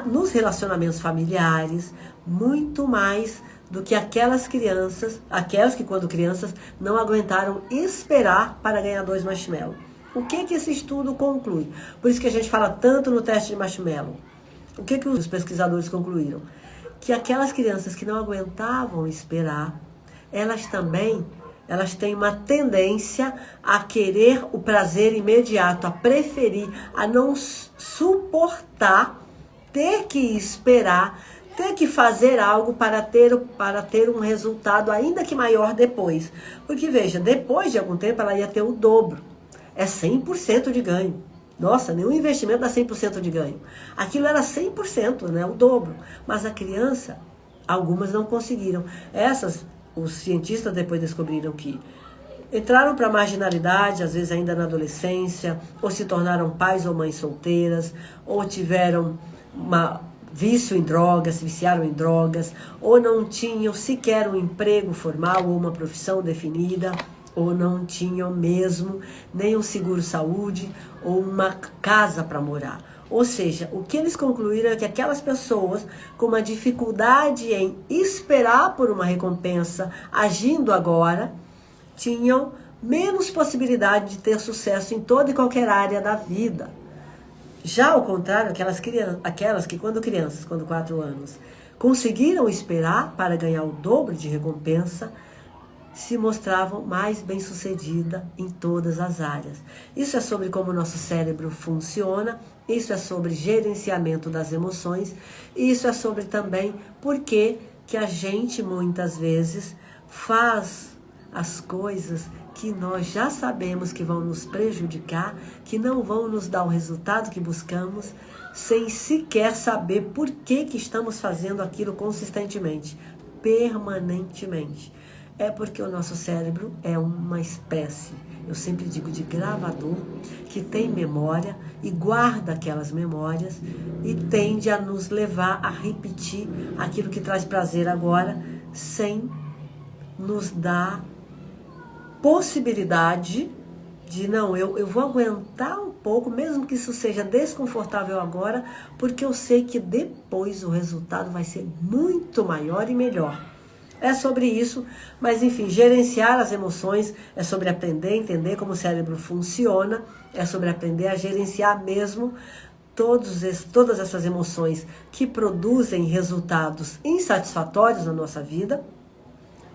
nos relacionamentos familiares, muito mais do que aquelas que quando crianças não aguentaram esperar para ganhar 2 marshmallows. O que esse estudo conclui? Por isso que a gente fala tanto no teste de marshmallow. O que os pesquisadores concluíram? Que aquelas crianças que não aguentavam esperar, elas têm uma tendência a querer o prazer imediato, a preferir, a não suportar ter que esperar, ter que fazer algo para ter um resultado ainda que maior depois. Porque veja, depois de algum tempo ela ia ter o dobro. É 100% de ganho. Nossa, nenhum investimento dá 100% de ganho. Aquilo era 100%, né? O dobro. Mas a criança, algumas não conseguiram. Os cientistas depois descobriram que entraram para a marginalidade, às vezes ainda na adolescência, ou se tornaram pais ou mães solteiras, ou tiveram vício em drogas, se viciaram em drogas, ou não tinham sequer um emprego formal ou uma profissão definida, ou não tinham mesmo nem um seguro-saúde ou uma casa para morar. Ou seja, o que eles concluíram é que aquelas pessoas com uma dificuldade em esperar por uma recompensa, agindo agora, tinham menos possibilidade de ter sucesso em toda e qualquer área da vida. Já ao contrário, aquelas que quando 4 anos, conseguiram esperar para ganhar o dobro de recompensa, se mostravam mais bem-sucedida em todas as áreas. Isso é sobre como o nosso cérebro funciona, isso é sobre gerenciamento das emoções, e isso é sobre também por que a gente muitas vezes faz as coisas que nós já sabemos que vão nos prejudicar, que não vão nos dar o resultado que buscamos, sem sequer saber por que estamos fazendo aquilo consistentemente, permanentemente. É porque o nosso cérebro é uma espécie eu sempre digo de gravador, que tem memória e guarda aquelas memórias e tende a nos levar a repetir aquilo que traz prazer agora, sem nos dar possibilidade de não, eu vou aguentar um pouco, mesmo que isso seja desconfortável agora, porque eu sei que depois o resultado vai ser muito maior e melhor. É sobre isso, mas enfim, gerenciar as emoções é sobre aprender a entender como o cérebro funciona, é sobre aprender a gerenciar mesmo todas essas emoções que produzem resultados insatisfatórios na nossa vida.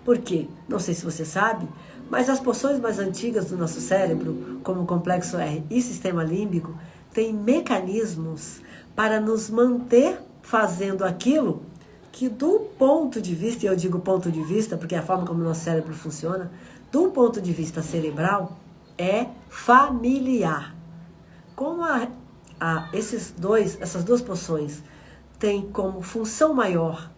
Por quê? Não sei se você sabe, mas as porções mais antigas do nosso cérebro, como o complexo R e sistema límbico, têm mecanismos para nos manter fazendo aquilo que, do ponto de vista, e eu digo ponto de vista porque é a forma como o nosso cérebro funciona, do ponto de vista cerebral, é familiar. Como essas duas porções têm como função maior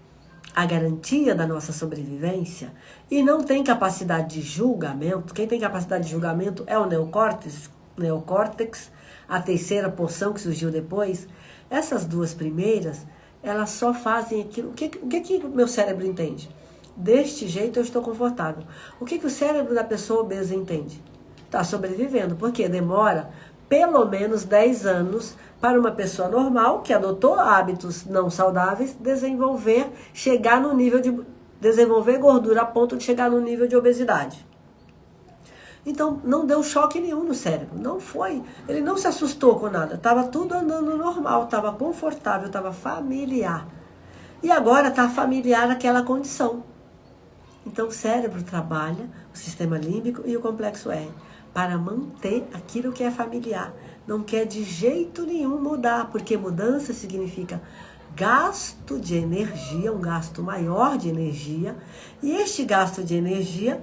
a garantia da nossa sobrevivência e não tem capacidade de julgamento, quem tem capacidade de julgamento é o neocórtex, a terceira porção que surgiu depois. Essas duas primeiras, elas só fazem aquilo. O que o meu cérebro entende? Deste jeito eu estou confortável. O que o cérebro da pessoa obesa entende? Está sobrevivendo, porque demora pelo menos 10 anos para uma pessoa normal, que adotou hábitos não saudáveis, chegar no nível de desenvolver gordura a ponto de chegar no nível de obesidade. Então, não deu choque nenhum no cérebro, não foi, ele não se assustou com nada, estava tudo andando normal, estava confortável, estava familiar. E agora está familiar aquela condição. Então, o cérebro trabalha, o sistema límbico e o complexo R, para manter aquilo que é familiar. Não quer de jeito nenhum mudar, porque mudança significa gasto de energia, um gasto maior de energia, e este gasto de energia,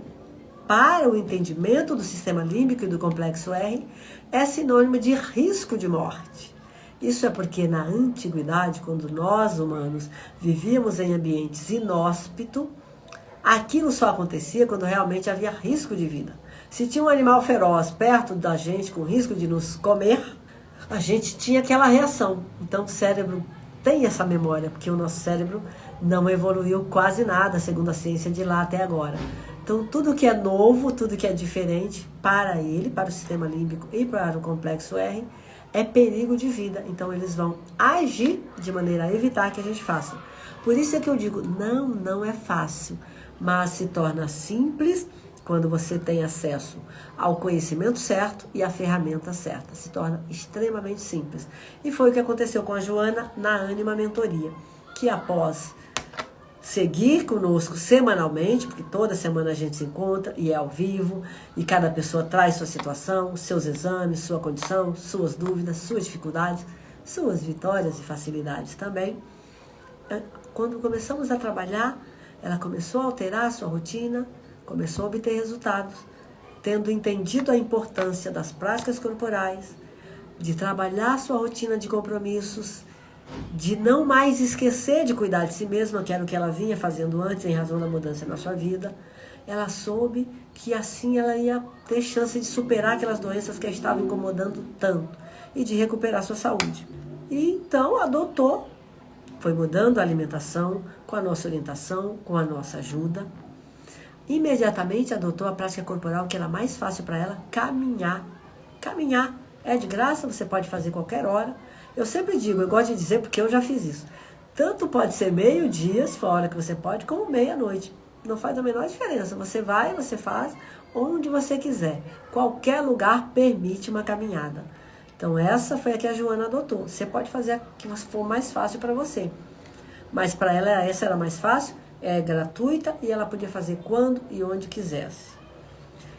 para o entendimento do sistema límbico e do complexo R, é sinônimo de risco de morte. Isso é porque na antiguidade, quando nós humanos vivíamos em ambientes inóspitos, aquilo só acontecia quando realmente havia risco de vida. Se tinha um animal feroz perto da gente com risco de nos comer, a gente tinha aquela reação. Então o cérebro tem essa memória, porque o nosso cérebro não evoluiu quase nada, segundo a ciência de lá até agora. Então tudo que é novo, tudo que é diferente para ele, para o sistema límbico e para o complexo R, é perigo de vida. Então eles vão agir de maneira a evitar que a gente faça. Por isso é que eu digo, não é fácil, mas se torna simples quando você tem acesso ao conhecimento certo e à ferramenta certa. Se torna extremamente simples. E foi o que aconteceu com a Joana na Ânima Mentoria, que após seguir conosco semanalmente, porque toda semana a gente se encontra e é ao vivo, e cada pessoa traz sua situação, seus exames, sua condição, suas dúvidas, suas dificuldades, suas vitórias e facilidades também. Quando começamos a trabalhar, ela começou a alterar a sua rotina, começou a obter resultados, tendo entendido a importância das práticas corporais, de trabalhar sua rotina de compromissos, de não mais esquecer de cuidar de si mesma, que era o que ela vinha fazendo antes em razão da mudança na sua vida. Ela soube que assim ela ia ter chance de superar aquelas doenças que a estavam incomodando tanto e de recuperar sua saúde. E então adotou, foi mudando a alimentação com a nossa orientação, com a nossa ajuda. Imediatamente adotou a prática corporal que era mais fácil para ela, caminhar. Caminhar é de graça, você pode fazer qualquer hora. Eu sempre digo, eu gosto de dizer porque eu já fiz isso. Tanto pode ser meio-dia, se for a hora que você pode, como meia-noite. Não faz a menor diferença. Você vai, você faz onde você quiser. Qualquer lugar permite uma caminhada. Então essa foi a que a Joana adotou. Você pode fazer a que for mais fácil para você. Mas para ela essa era mais fácil, é gratuita e ela podia fazer quando e onde quisesse.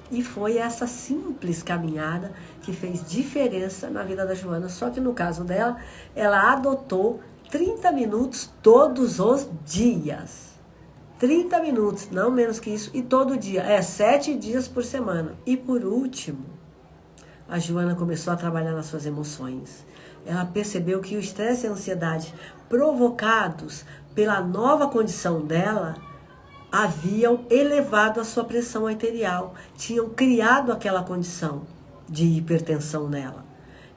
E foi essa simples caminhada que fez diferença na vida da Joana. Só que no caso dela, ela adotou 30 minutos todos os dias. 30 minutos, não menos que isso, e todo dia. 7 dias por semana. E por último, a Joana começou a trabalhar nas suas emoções. Ela percebeu que o estresse e a ansiedade provocados pela nova condição dela haviam elevado a sua pressão arterial, tinham criado aquela condição de hipertensão nela.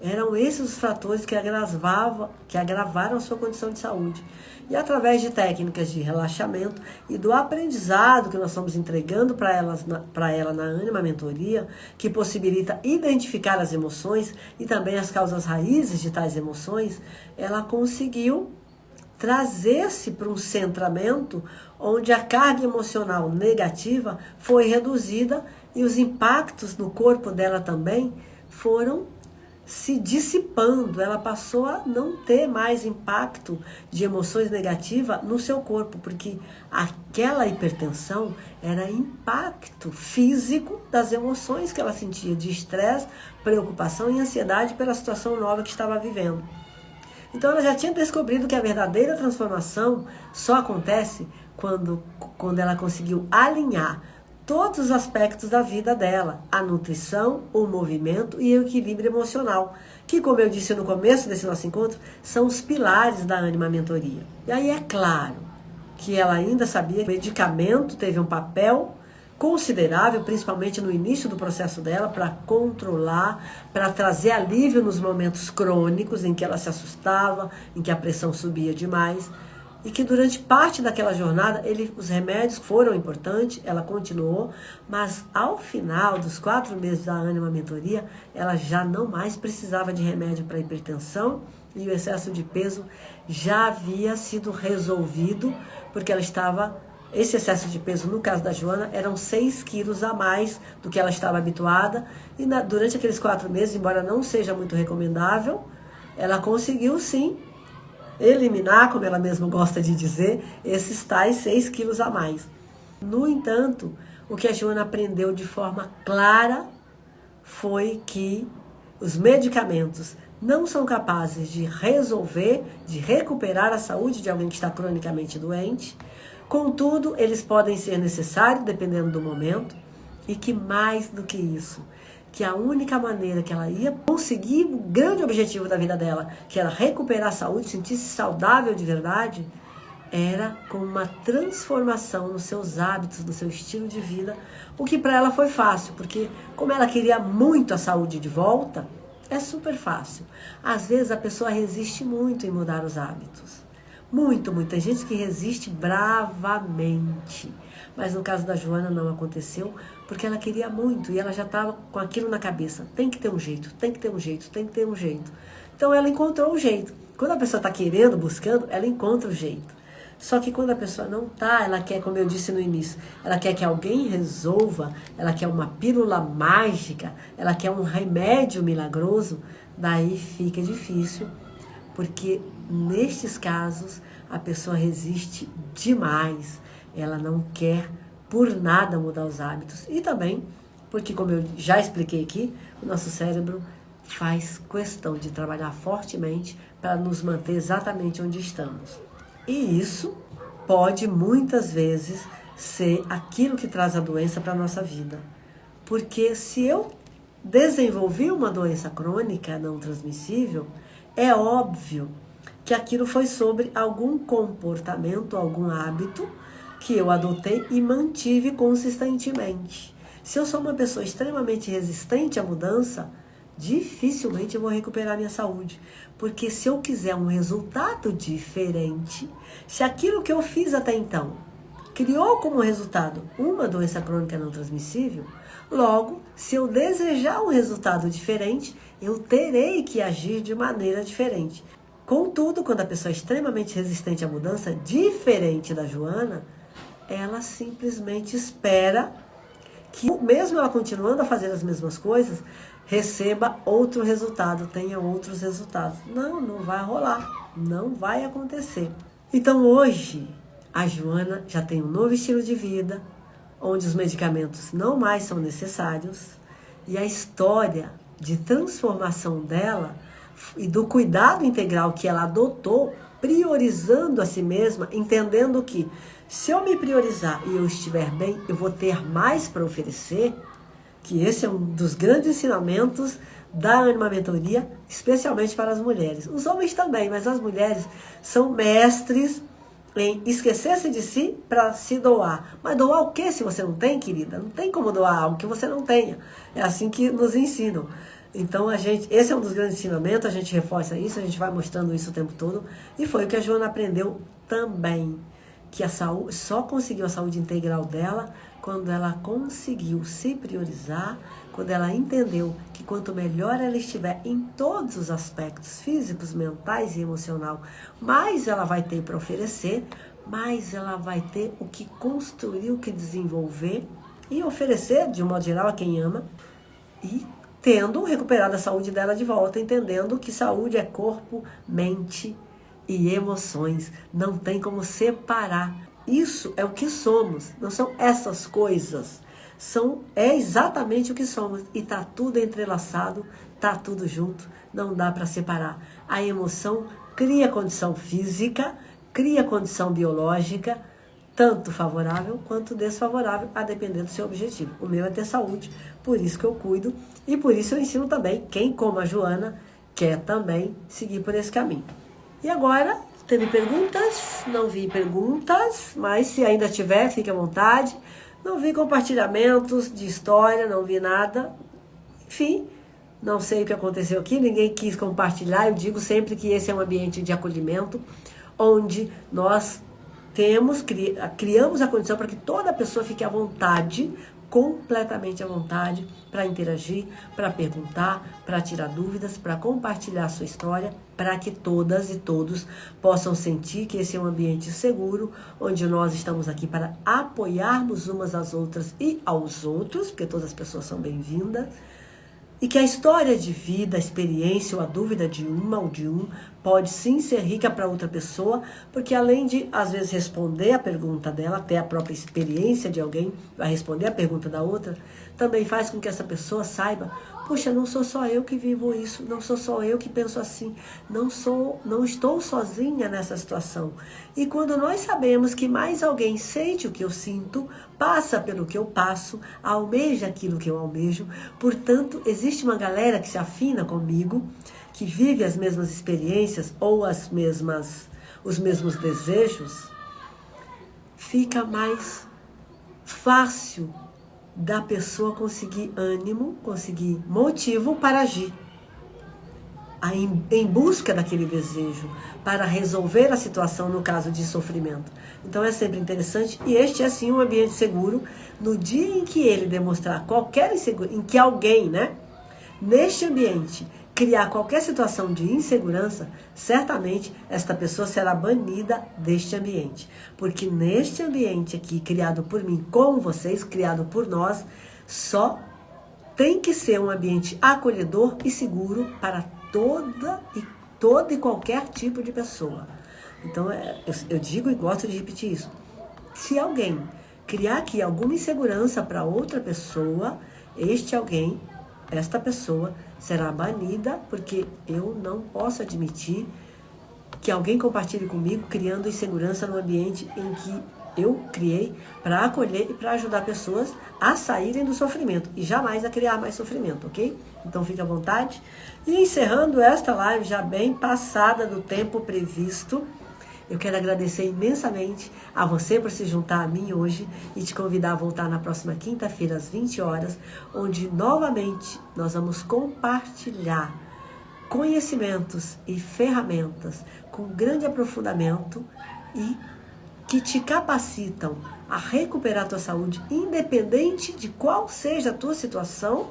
Eram esses os fatores que agravaram a sua condição de saúde. E através de técnicas de relaxamento e do aprendizado que nós estamos entregando para ela na Ânima Mentoria, que possibilita identificar as emoções e também as causas raízes de tais emoções, ela conseguiu trazer-se para um centramento onde a carga emocional negativa foi reduzida e os impactos no corpo dela também foram se dissipando. Ela passou a não ter mais impacto de emoções negativas no seu corpo, porque aquela hipertensão era impacto físico das emoções que ela sentia de estresse, preocupação e ansiedade pela situação nova que estava vivendo. Então ela já tinha descobrido que a verdadeira transformação só acontece quando ela conseguiu alinhar todos os aspectos da vida dela, a nutrição, o movimento e o equilíbrio emocional, que, como eu disse no começo desse nosso encontro, são os pilares da Ânima Mentoria. E aí é claro que ela ainda sabia que o medicamento teve um papel considerável, principalmente no início do processo dela, para controlar, para trazer alívio nos momentos crônicos em que ela se assustava, em que a pressão subia demais, e que durante parte daquela jornada os remédios foram importantes, ela continuou, mas ao final dos 4 meses da Ânima Mentoria, ela já não mais precisava de remédio para hipertensão e o excesso de peso já havia sido resolvido, porque ela estava... Esse excesso de peso, no caso da Joana, eram 6 quilos a mais do que ela estava habituada. E durante aqueles 4 meses, embora não seja muito recomendável, ela conseguiu sim eliminar, como ela mesma gosta de dizer, esses tais 6 quilos a mais. No entanto, o que a Joana aprendeu de forma clara foi que os medicamentos não são capazes de resolver, de recuperar a saúde de alguém que está cronicamente doente. Contudo, eles podem ser necessários, dependendo do momento, e que mais do que isso, que a única maneira que ela ia conseguir o grande objetivo da vida dela, que era recuperar a saúde, sentir-se saudável de verdade, era com uma transformação nos seus hábitos, no seu estilo de vida, o que para ela foi fácil, porque como ela queria muito a saúde de volta, é super fácil. Às vezes a pessoa resiste muito em mudar os hábitos. Muito. Tem gente que resiste bravamente. Mas no caso da Joana não aconteceu, porque ela queria muito e ela já estava com aquilo na cabeça. Tem que ter um jeito, tem que ter um jeito, tem que ter um jeito. Então ela encontrou um jeito. Quando a pessoa está querendo, buscando, ela encontra o jeito. Só que quando a pessoa não está, ela quer, como eu disse no início, ela quer que alguém resolva, ela quer uma pílula mágica, ela quer um remédio milagroso, daí fica difícil. Porque nestes casos a pessoa resiste demais, ela não quer por nada mudar os hábitos. E também porque, como eu já expliquei aqui, o nosso cérebro faz questão de trabalhar fortemente para nos manter exatamente onde estamos. E isso pode muitas vezes ser aquilo que traz a doença para a nossa vida. Porque se eu desenvolvi uma doença crônica não transmissível, é óbvio que aquilo foi sobre algum comportamento, algum hábito que eu adotei e mantive consistentemente. Se eu sou uma pessoa extremamente resistente à mudança, dificilmente eu vou recuperar minha saúde. Porque se eu quiser um resultado diferente, se aquilo que eu fiz até então criou como resultado uma doença crônica não transmissível, logo, se eu desejar um resultado diferente, eu terei que agir de maneira diferente. Contudo, quando a pessoa é extremamente resistente à mudança, diferente da Joana, ela simplesmente espera que, mesmo ela continuando a fazer as mesmas coisas, receba outro resultado, tenha outros resultados. Não vai rolar, não vai acontecer. Então hoje, a Joana já tem um novo estilo de vida, onde os medicamentos não mais são necessários, e a história de transformação dela e do cuidado integral que ela adotou, priorizando a si mesma, entendendo que se eu me priorizar e eu estiver bem, eu vou ter mais para oferecer, que esse é um dos grandes ensinamentos da Ânima Mentoria, especialmente para as mulheres. Os homens também, mas as mulheres são mestres em esquecer-se de si para se doar. Mas doar o que se você não tem, querida? Não tem como doar algo que você não tenha. É assim que nos ensinam. Então, esse é um dos grandes ensinamentos, a gente reforça isso, a gente vai mostrando isso o tempo todo. E foi o que a Joana aprendeu também, que a saúde, só conseguiu a saúde integral dela quando ela conseguiu se priorizar, quando ela entendeu que quanto melhor ela estiver em todos os aspectos físicos, mentais e emocional, mais ela vai ter para oferecer, mais ela vai ter o que construir, o que desenvolver e oferecer, de um modo geral, a quem ama, e tendo recuperado a saúde dela de volta, entendendo que saúde é corpo, mente e emoções. Não tem como separar. Isso é o que somos, não são essas coisas. É exatamente o que somos. E tá tudo entrelaçado, tá tudo junto, não dá para separar. A emoção cria condição física, cria condição biológica, tanto favorável quanto desfavorável, a depender do seu objetivo. O meu é ter saúde, por isso que eu cuido e por isso eu ensino também quem, como a Joana, quer também seguir por esse caminho. E agora, teve perguntas? Não vi perguntas, mas se ainda tiver, fique à vontade. Não vi compartilhamentos de história, não vi nada. Enfim, não sei o que aconteceu aqui, ninguém quis compartilhar. Eu digo sempre que esse é um ambiente de acolhimento, onde nós criamos a condição para que toda pessoa fique à vontade, completamente à vontade, para interagir, para perguntar, para tirar dúvidas, para compartilhar a sua história, para que todas e todos possam sentir que esse é um ambiente seguro, onde nós estamos aqui para apoiarmos umas às outras e aos outros, porque todas as pessoas são bem-vindas, e que a história de vida, a experiência ou a dúvida de uma ou de um pode sim ser rica para outra pessoa, porque além de, às vezes, responder a pergunta dela, até a própria experiência de alguém vai responder a pergunta da outra, também faz com que essa pessoa saiba, puxa, não sou só eu que vivo isso, não sou só eu que penso assim, não estou sozinha nessa situação. E quando nós sabemos que mais alguém sente o que eu sinto, passa pelo que eu passo, almeja aquilo que eu almejo, portanto, existe uma galera que se afina comigo, que vive as mesmas experiências ou os mesmos desejos, fica mais fácil da pessoa conseguir ânimo, conseguir motivo para agir em busca daquele desejo, para resolver a situação no caso de sofrimento. Então é sempre interessante, e este é sim um ambiente seguro, no dia em que ele demonstrar qualquer insegurança, em que alguém, neste ambiente, criar qualquer situação de insegurança, certamente esta pessoa será banida deste ambiente. Porque neste ambiente aqui, criado por mim, com vocês, criado por nós, só tem que ser um ambiente acolhedor e seguro para toda e qualquer tipo de pessoa. Então, eu digo e gosto de repetir isso. Se alguém criar aqui alguma insegurança para outra pessoa, esta pessoa será banida, porque eu não posso admitir que alguém compartilhe comigo criando insegurança no ambiente em que eu criei para acolher e para ajudar pessoas a saírem do sofrimento e jamais a criar mais sofrimento, ok? Então fique à vontade. E encerrando esta live já bem passada do tempo previsto, eu quero agradecer imensamente a você por se juntar a mim hoje e te convidar a voltar na próxima quinta-feira às 20 horas, onde novamente nós vamos compartilhar conhecimentos e ferramentas com grande aprofundamento e que te capacitam a recuperar a tua saúde, independente de qual seja a tua situação,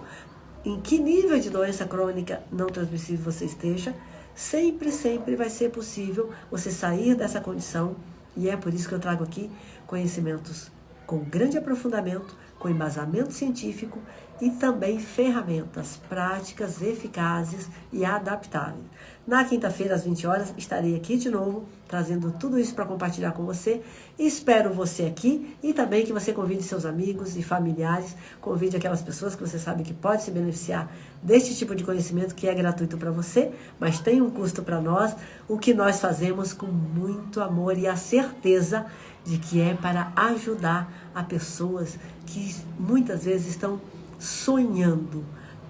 em que nível de doença crônica não transmissível você esteja, sempre vai ser possível você sair dessa condição, e é por isso que eu trago aqui conhecimentos com grande aprofundamento, com embasamento científico e também ferramentas práticas, eficazes e adaptáveis. Na quinta-feira, às 20 horas, estarei aqui de novo, trazendo tudo isso para compartilhar com você. Espero você aqui e também que você convide seus amigos e familiares, convide aquelas pessoas que você sabe que pode se beneficiar deste tipo de conhecimento que é gratuito para você, mas tem um custo para nós, o que nós fazemos com muito amor e a certeza de que é para ajudar a pessoas que muitas vezes estão sonhando,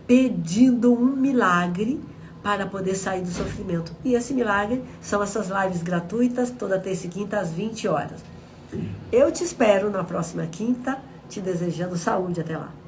pedindo um milagre, para poder sair do sofrimento. E esse milagre são essas lives gratuitas, toda terça e quinta às 20 horas. Eu te espero na próxima quinta, te desejando saúde. Até lá.